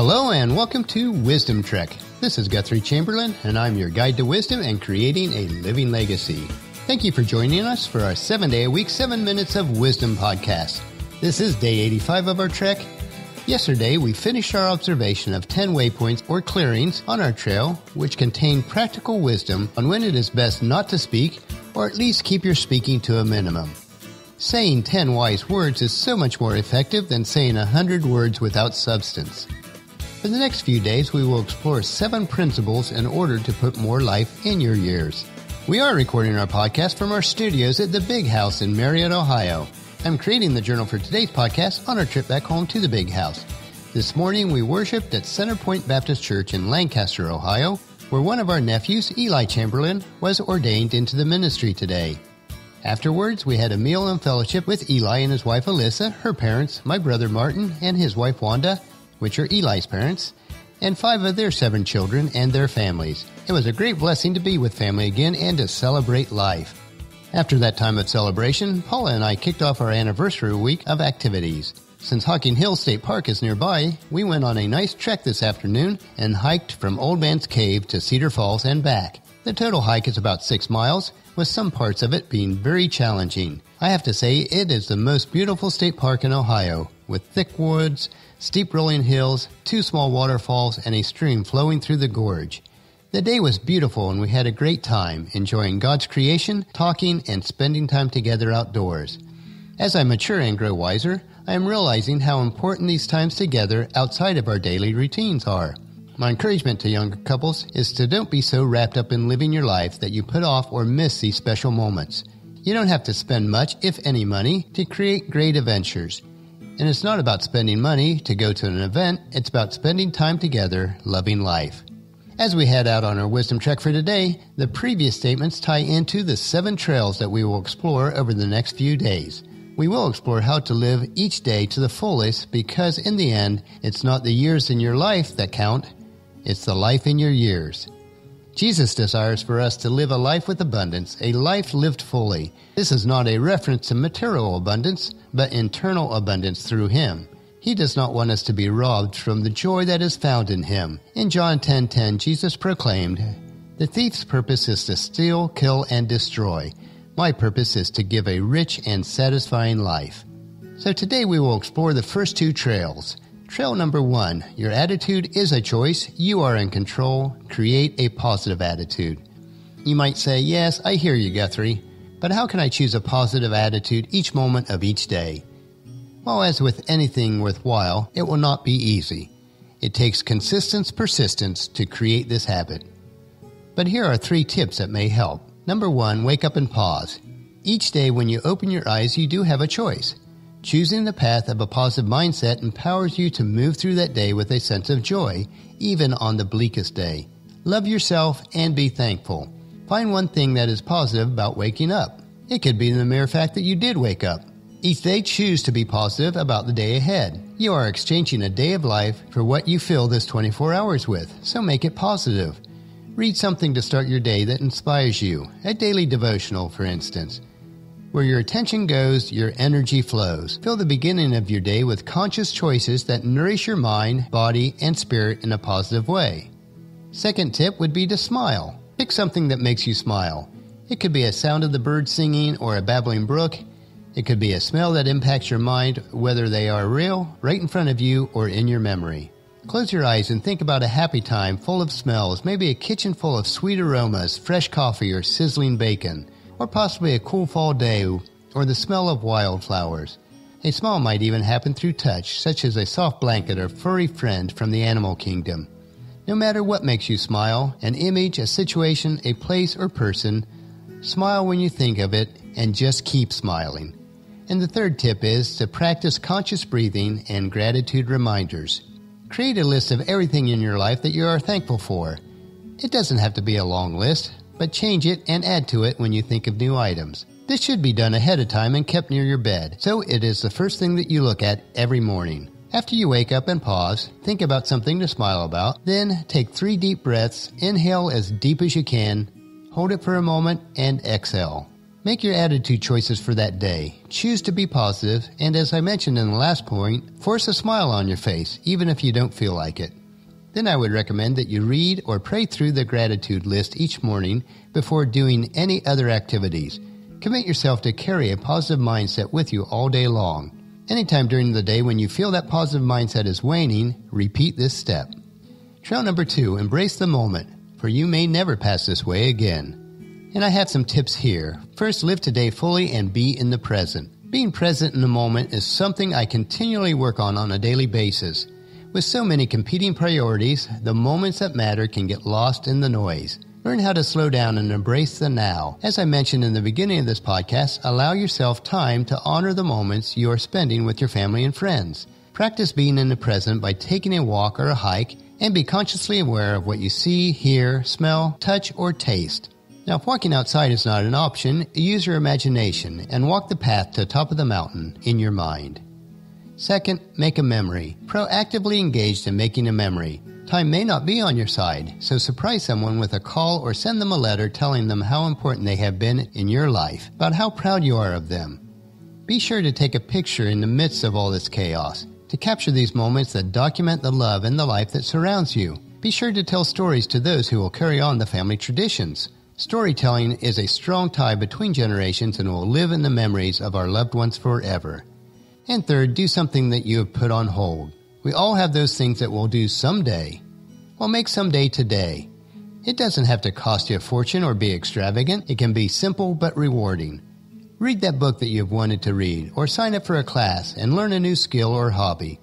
Hello and welcome to Wisdom Trek. This is Guthrie Chamberlain and I'm your guide to wisdom and creating a living legacy. Thank you for joining us for our 7-day-a-week, 7 Minutes of Wisdom podcast. This is day 85 of our trek. Yesterday, we finished our observation of 10 waypoints or clearings on our trail, which contain practical wisdom on when it is best not to speak, or at least keep your speaking to a minimum. Saying 10 wise words is so much more effective than saying 100 words without substance. For the next few days, we will explore 7 principles in order to put more life in your years. We are recording our podcast from our studios at the Big House in Marietta, Ohio. I'm creating the journal for today's podcast on our trip back home to the Big House. This morning, we worshiped at Center Point Baptist Church in Lancaster, Ohio, where one of our nephews, Eli Chamberlain, was ordained into the ministry today. Afterwards, we had a meal and fellowship with Eli and his wife Alyssa, her parents, my brother Martin, and his wife Wanda, which are Eli's parents, and 5 of their 7 children and their families. It was a great blessing to be with family again and to celebrate life. After that time of celebration, Paula and I kicked off our anniversary week of activities. Since Hocking Hills State Park is nearby, we went on a nice trek this afternoon and hiked from Old Man's Cave to Cedar Falls and back. The total hike is about 6 miles, with some parts of it being very challenging. I have to say, it is the most beautiful state park in Ohio, with thick woods, steep rolling hills, 2 small waterfalls, and a stream flowing through the gorge. The day was beautiful and we had a great time, enjoying God's creation, talking, and spending time together outdoors. As I mature and grow wiser, I am realizing how important these times together outside of our daily routines are. My encouragement to younger couples is to don't be so wrapped up in living your life that you put off or miss these special moments. You don't have to spend much, if any, money to create great adventures. And it's not about spending money to go to an event, it's about spending time together, loving life. As we head out on our wisdom trek for today, the previous statements tie into the 7 trails that we will explore over the next few days. We will explore how to live each day to the fullest because in the end, it's not the years in your life that count, it's the life in your years. Jesus desires for us to live a life with abundance, a life lived fully. This is not a reference to material abundance, but internal abundance through Him. He does not want us to be robbed from the joy that is found in Him. In John 10:10, Jesus proclaimed, "The thief's purpose is to steal, kill, and destroy. My purpose is to give a rich and satisfying life." So today we will explore the first 2 trails. Trail number 1, your attitude is a choice. You are in control. Create a positive attitude. You might say, yes, I hear you, Guthrie, but how can I choose a positive attitude each moment of each day? Well, as with anything worthwhile, it will not be easy. It takes consistent persistence to create this habit. But here are 3 tips that may help. Number 1, wake up and pause. Each day when you open your eyes, you do have a choice. Choosing the path of a positive mindset empowers you to move through that day with a sense of joy, even on the bleakest day. Love yourself and be thankful. Find one thing that is positive about waking up. It could be the mere fact that you did wake up. Each day, choose to be positive about the day ahead. You are exchanging a day of life for what you fill this 24 hours with, so make it positive. Read something to start your day that inspires you, a daily devotional, for instance. Where your attention goes, your energy flows. Fill the beginning of your day with conscious choices that nourish your mind, body, and spirit in a positive way. Second tip would be to smile. Pick something that makes you smile. It could be a sound of the birds singing or a babbling brook. It could be a smell that impacts your mind, whether they are real, right in front of you, or in your memory. Close your eyes and think about a happy time full of smells, maybe a kitchen full of sweet aromas, fresh coffee, or sizzling bacon. Or possibly a cool fall day, or the smell of wildflowers. A smile might even happen through touch, such as a soft blanket or furry friend from the animal kingdom. No matter what makes you smile, an image, a situation, a place, or person, smile when you think of it, and just keep smiling. And the third tip is to practice conscious breathing and gratitude reminders. Create a list of everything in your life that you are thankful for. It doesn't have to be a long list, but change it and add to it when you think of new items. This should be done ahead of time and kept near your bed, so it is the first thing that you look at every morning. After you wake up and pause, think about something to smile about, then take 3 deep breaths, inhale as deep as you can, hold it for a moment, and exhale. Make your attitude choices for that day. Choose to be positive, and as I mentioned in the last point, force a smile on your face, even if you don't feel like it. Then I would recommend that you read or pray through the gratitude list each morning before doing any other activities. Commit yourself to carry a positive mindset with you all day long. Anytime during the day when you feel that positive mindset is waning, repeat this step. Trail number 2, embrace the moment, for you may never pass this way again. And I have some tips here. First, live today fully and be in the present. Being present in the moment is something I continually work on a daily basis. With so many competing priorities, the moments that matter can get lost in the noise. Learn how to slow down and embrace the now. As I mentioned in the beginning of this podcast, allow yourself time to honor the moments you are spending with your family and friends. Practice being in the present by taking a walk or a hike, and be consciously aware of what you see, hear, smell, touch, or taste. Now, if walking outside is not an option, use your imagination and walk the path to the top of the mountain in your mind. Second, make a memory. Proactively engaged in making a memory. Time may not be on your side, so surprise someone with a call or send them a letter telling them how important they have been in your life, about how proud you are of them. Be sure to take a picture in the midst of all this chaos, to capture these moments that document the love and the life that surrounds you. Be sure to tell stories to those who will carry on the family traditions. Storytelling is a strong tie between generations and will live in the memories of our loved ones forever. And third, do something that you have put on hold. We all have those things that we'll do someday. Well, make someday today. It doesn't have to cost you a fortune or be extravagant. It can be simple but rewarding. Read that book that you have wanted to read, or sign up for a class and learn a new skill or hobby.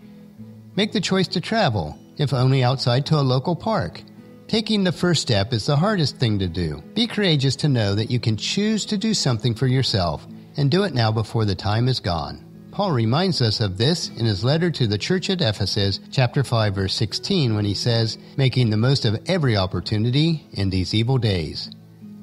Make the choice to travel, if only outside to a local park. Taking the first step is the hardest thing to do. Be courageous to know that you can choose to do something for yourself, and do it now before the time is gone. Paul reminds us of this in his letter to the church at Ephesus, chapter 5, verse 16, when he says, making the most of every opportunity in these evil days.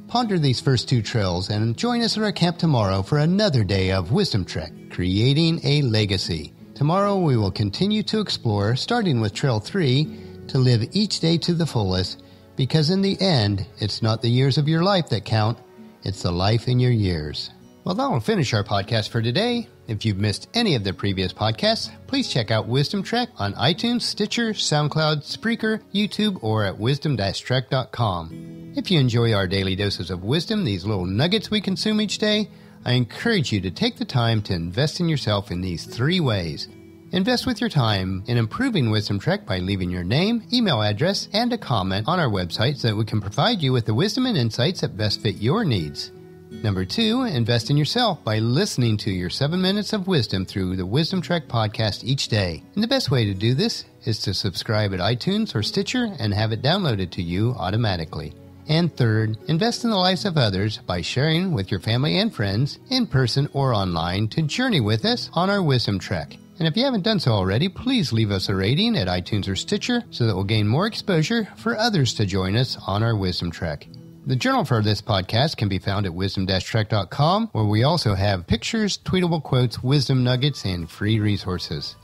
Ponder these first 2 trails and join us at our camp tomorrow for another day of Wisdom Trek, Creating a Legacy. Tomorrow we will continue to explore, starting with Trail 3, to live each day to the fullest, because in the end, it's not the years of your life that count, it's the life in your years. Well, that will finish our podcast for today. If you've missed any of the previous podcasts, please check out Wisdom Trek on iTunes, Stitcher, SoundCloud, Spreaker, YouTube, or at wisdom-trek.com. If you enjoy our daily doses of wisdom, these little nuggets we consume each day, I encourage you to take the time to invest in yourself in these 3 ways. Invest with your time in improving Wisdom Trek by leaving your name, email address, and a comment on our website so that we can provide you with the wisdom and insights that best fit your needs. Number 2, invest in yourself by listening to your 7 minutes of wisdom through the Wisdom Trek podcast each day. And the best way to do this is to subscribe at iTunes or Stitcher and have it downloaded to you automatically. And third, invest in the lives of others by sharing with your family and friends, in person or online, to journey with us on our Wisdom Trek. And if you haven't done so already, please leave us a rating at iTunes or Stitcher so that we'll gain more exposure for others to join us on our Wisdom Trek. The journal for this podcast can be found at wisdom-trek.com, where we also have pictures, tweetable quotes, wisdom nuggets, and free resources.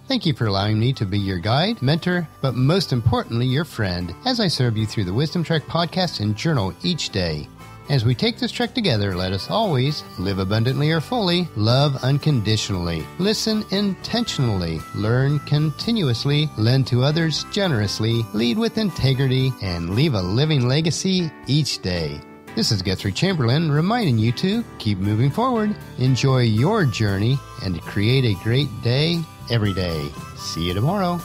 Thank you for allowing me to be your guide, mentor, but most importantly, your friend, as I serve you through the Wisdom Trek podcast and journal each day. As we take this trek together, let us always live abundantly or fully, love unconditionally, listen intentionally, learn continuously, lend to others generously, lead with integrity, and leave a living legacy each day. This is Guthrie Chamberlain reminding you to keep moving forward, enjoy your journey, and create a great day every day. See you tomorrow.